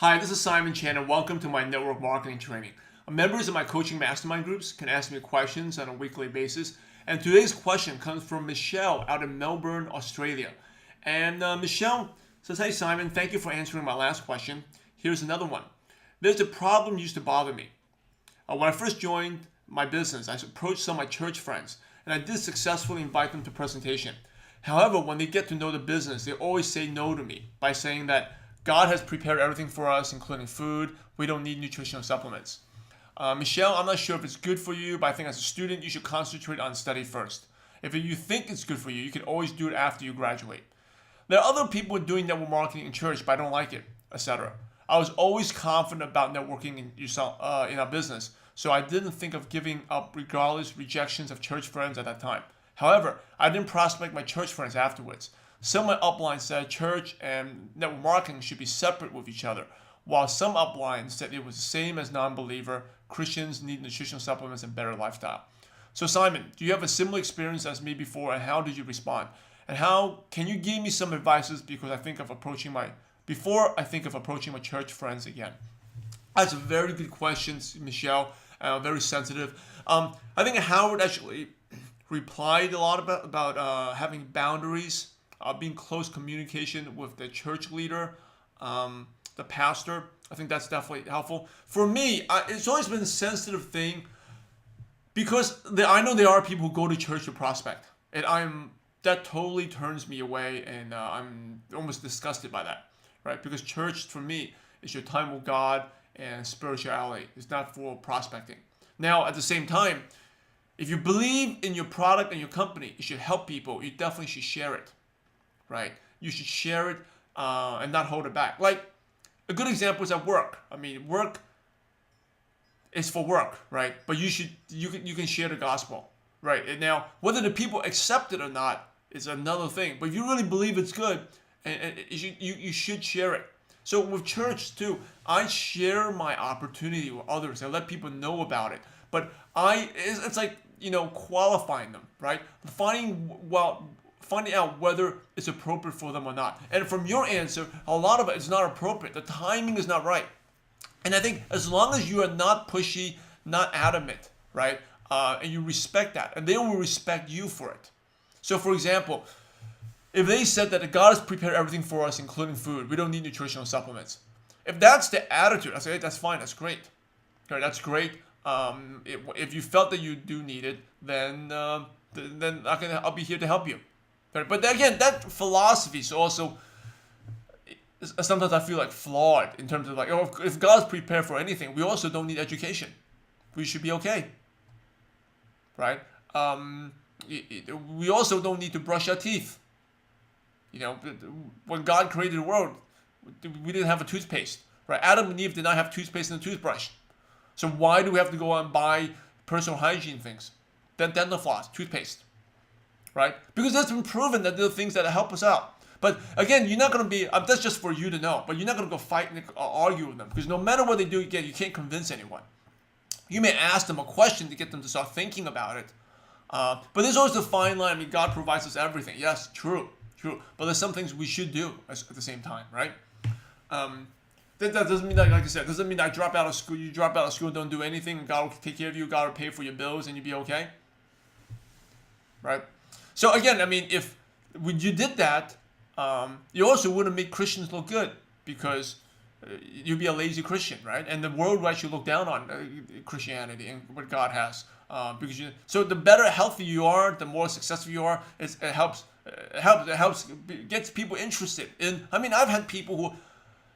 Hi, this is Simon Chan and welcome to my network marketing training. Members of my coaching mastermind groups can ask me questions on a weekly basis. And today's question comes from Michelle out in Melbourne, Australia. And Michelle says, "Hey Simon, thank you for answering my last question. Here's another one. There's a problem used to bother me. When I first joined my business, I approached some of my church friends and I did successfully invite them to presentation. However, when they get to know the business, they always say no to me by saying that God has prepared everything for us, including food. We don't need nutritional supplements. Michelle, I'm not sure if it's good for you, but I think as a student, you should concentrate on study first. If you think it's good for you, you can always do it after you graduate. There are other people doing network marketing in church, but I don't like it, etc. I was always confident about networking in our business, so I didn't think of giving up regardless rejections of church friends at that time. However, I didn't prospect my church friends afterwards. Some of my uplines said church and network marketing should be separate with each other, while some uplines said it was the same as non-believer. Christians need nutritional supplements and better lifestyle. So Simon, do you have a similar experience as me before, and how did you respond? And how can you give me some advices before I think of approaching my church friends again? That's a very good question, Michelle. Very sensitive. I think Howard actually replied a lot about having boundaries, being close communication with the church leader, the pastor. I think that's definitely helpful. For me, it's always been a sensitive thing because I know there are people who go to church to prospect, and that totally turns me away, and I'm almost disgusted by that, right? Because church for me is your time with God and spirituality. It's not for prospecting. Now, at the same time, if you believe in your product and your company, you should help people. You definitely should share it, right? You should share it and not hold it back. Like a good example is at work. I mean, work is for work, right? But you can share the gospel, right? And now, whether the people accept it or not is another thing. But if you really believe it's good, and you should share it. So with church too, I share my opportunity with others. I let people know about it. But it's like, qualifying them, right? Finding out whether it's appropriate for them or not. And from your answer, a lot of it is not appropriate. The timing is not right. And I think as long as you are not pushy, not adamant, right? And you respect that, and they will respect you for it. So for example, if they said that God has prepared everything for us, including food, we don't need nutritional supplements. If that's the attitude, I say, hey, that's fine, that's great. Okay, that's great. If you felt that you do need it, then I'll be here to help you. Okay, but again, that philosophy is also sometimes I feel like flawed in terms of like, if God's prepared for anything, we also don't need education. We should be okay, right? We also don't need to brush our teeth. When God created the world, we didn't have a toothpaste, right? Adam and Eve did not have toothpaste and a toothbrush. So why do we have to go out and buy personal hygiene things? Then dental floss, toothpaste, right? Because it's been proven that there are things that help us out. But again, you're not going to be, that's just for you to know, but you're not going to go fight and argue with them. Because no matter what they do, again, you can't convince anyone. You may ask them a question to get them to start thinking about it. But there's always a fine line. I mean, God provides us everything. Yes, true. But there's some things we should do at the same time, right? That doesn't mean that, like I said, doesn't mean that I drop out of school. You drop out of school, don't do anything, and God will take care of you. God will pay for your bills, and you'll be okay, right? So again, I mean, if you did that, you also wouldn't make Christians look good because you'd be a lazy Christian, right? And the world will actually look down on Christianity and what God has, so the better healthy you are, the more successful you are. It helps, gets people interested in. I mean, I've had people who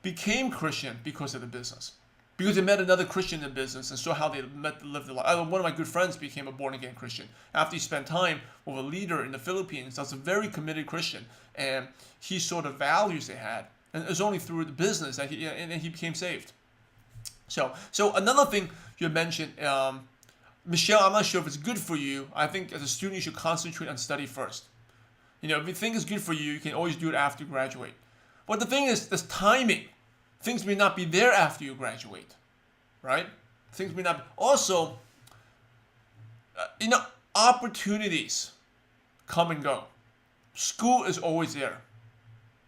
became Christian because of the business, because they met another Christian in business and saw how they lived their life. One of my good friends became a born-again Christian after he spent time with a leader in the Philippines that's a very committed Christian, and he saw the values they had, and it was only through the business that he became saved. So another thing you mentioned, Michelle, I'm not sure if it's good for you. I think as a student you should concentrate on study first. If you think it's good for you, you can always do it after you graduate. But the thing is, this timing. Things may not be there after you graduate, right? Things may not be. Also, opportunities come and go. School is always there.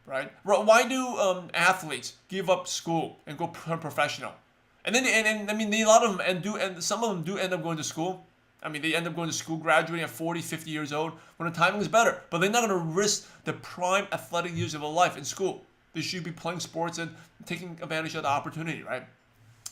right? Why do athletes give up school and go professional? And then I mean, a lot of them and some of them do end up going to school. I mean, they end up going to school, graduating at 40, 50 years old when the timing is better. But they're not going to risk the prime athletic years of their life in school. They should be playing sports and taking advantage of the opportunity, right?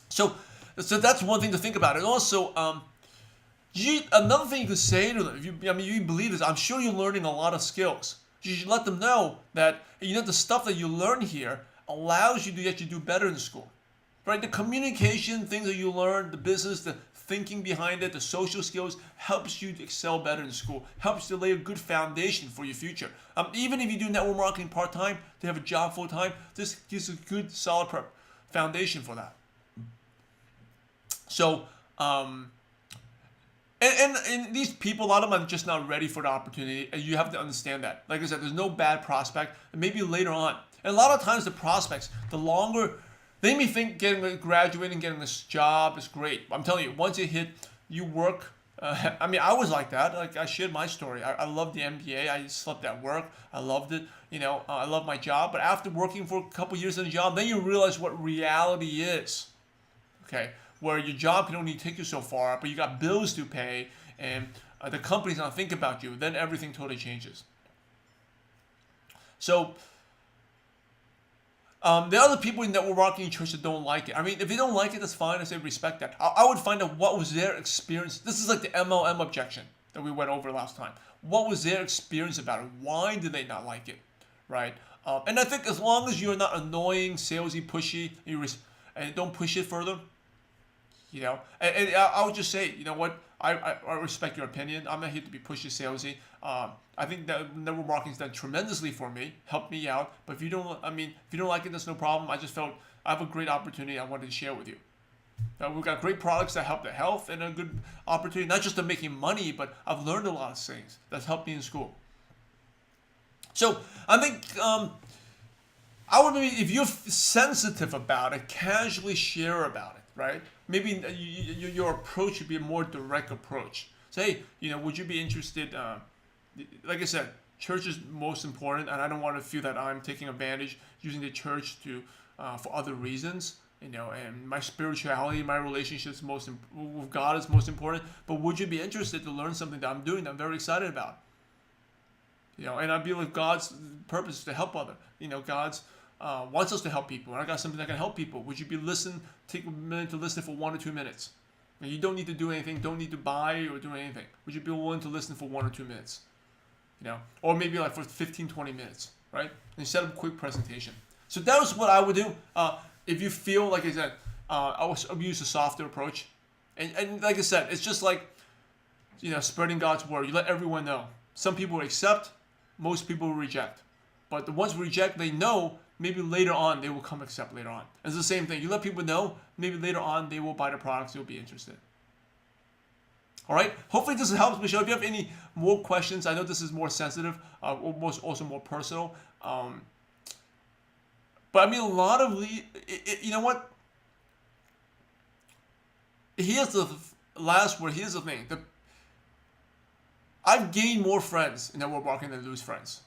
So that's one thing to think about. And also, another thing you could say to them, if you believe this, I'm sure you're learning a lot of skills. You should let them know that the stuff that you learn here allows you to actually do better in school, right? The communication things that you learn, the business, the thinking behind it, the social skills helps you to excel better in school, helps to lay a good foundation for your future. Even if you do network marketing part-time, to have a job full-time, this gives a good solid foundation for that. So, and these people, a lot of them are just not ready for the opportunity, and you have to understand that. Like I said, there's no bad prospect, and maybe later on. And a lot of times the prospects, the longer, they may think graduating, getting this job is great. I'm telling you, once you work. I mean, I was like that. Like I shared my story. I loved the MBA. I slept at work. I loved it. I love my job. But after working for a couple years in a job, then you realize what reality is. Okay, where your job can only take you so far, but you got bills to pay, and the company's not thinking about you. Then everything totally changes. So. There are other people in network marketing church that don't like it. I mean, if they don't like it, that's fine. I say respect that. I would find out what was their experience. This is like the MLM objection that we went over last time. What was their experience about it? Why did they not like it, right? And I think as long as you're not annoying, salesy, pushy, and don't push it further, and I would just say, you know what? I respect your opinion. I'm not here to be pushy, salesy. I think that network marketing's done tremendously for me, helped me out. But if you don't like it, that's no problem. I just felt I have a great opportunity I wanted to share with you. We've got great products that help the health and a good opportunity, not just to making money, but I've learned a lot of things that's helped me in school. So I think I would maybe, if you're sensitive about it, casually share about it, right? Maybe your approach should be a more direct approach. Say, would you be interested? Like I said, church is most important, and I don't want to feel that I'm taking advantage using the church for other reasons. And my spirituality, my relationships with God is most important. But would you be interested to learn something that I'm doing that I'm very excited about? And I believe God's purpose is to help others. God's wants us to help people, and I got something that can help people. Would you be take a minute to listen for 1 or 2 minutes? And you don't need to do anything, don't need to buy or do anything. Would you be willing to listen for 1 or 2 minutes? Or maybe like for 15, 20 minutes, right? And set up a quick presentation. So that was what I would do. If you feel, like I said, I would use a softer approach. And like I said, it's just like, spreading God's word. You let everyone know. Some people will accept, most people will reject. But the ones who reject, they know maybe later on they will come accept later on. And it's the same thing. You let people know, maybe later on they will buy the products, they'll be interested. All right. Hopefully this helps, Michelle. If you have any more questions, I know this is more sensitive, also more personal. But I mean, a lot of you know what? Here's the last word. Here's the thing. I've gained more friends in network marketing than lose friends.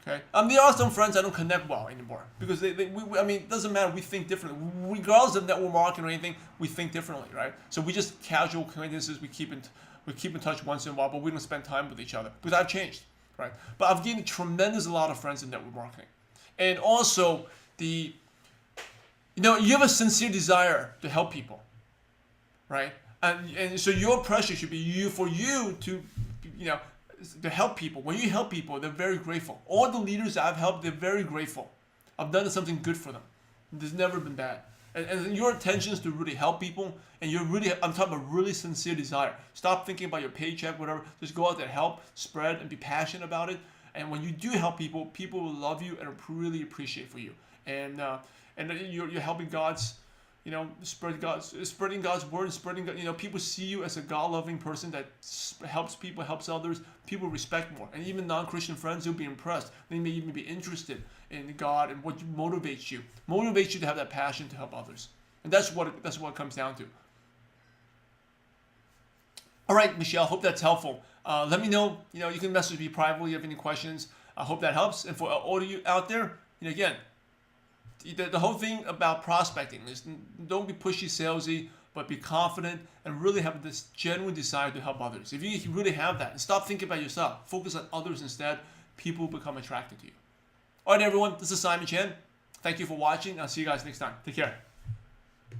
Okay. There are some friends I don't connect well anymore because it doesn't matter. We think differently, regardless of network marketing or anything. We think differently, right? So we just casual acquaintances. We keep in touch once in a while, but we don't spend time with each other because I've changed, right? But I've gained a lot of friends in network marketing, and also you have a sincere desire to help people, right? And so your pressure should be for you to help people. When you help people, they're very grateful. All the leaders I've helped, they're very grateful. I've done something good for them. There's never been bad. And your intention is to really help people, and I'm talking about really sincere desire. Stop thinking about your paycheck, whatever. Just go out there, help, spread, and be passionate about it. And when you do help people, people will love you and really appreciate for you. And you're helping spreading God's word, and spreading. People see you as a God-loving person that helps people, helps others. People respect more, and even non-Christian friends will be impressed. They may even be interested in God and what motivates you to have that passion to help others, and that's what it comes down to. All right, Michelle. Hope that's helpful. Let me know. You can message me privately if you have any questions. I hope that helps. And for all of you out there, again, the whole thing about prospecting is don't be pushy, salesy, but be confident and really have this genuine desire to help others. If you really have that, and stop thinking about yourself, focus on others instead, people become attracted to you. All right, everyone, this is Simon Chen. Thank you for watching. I'll see you guys next time. Take care.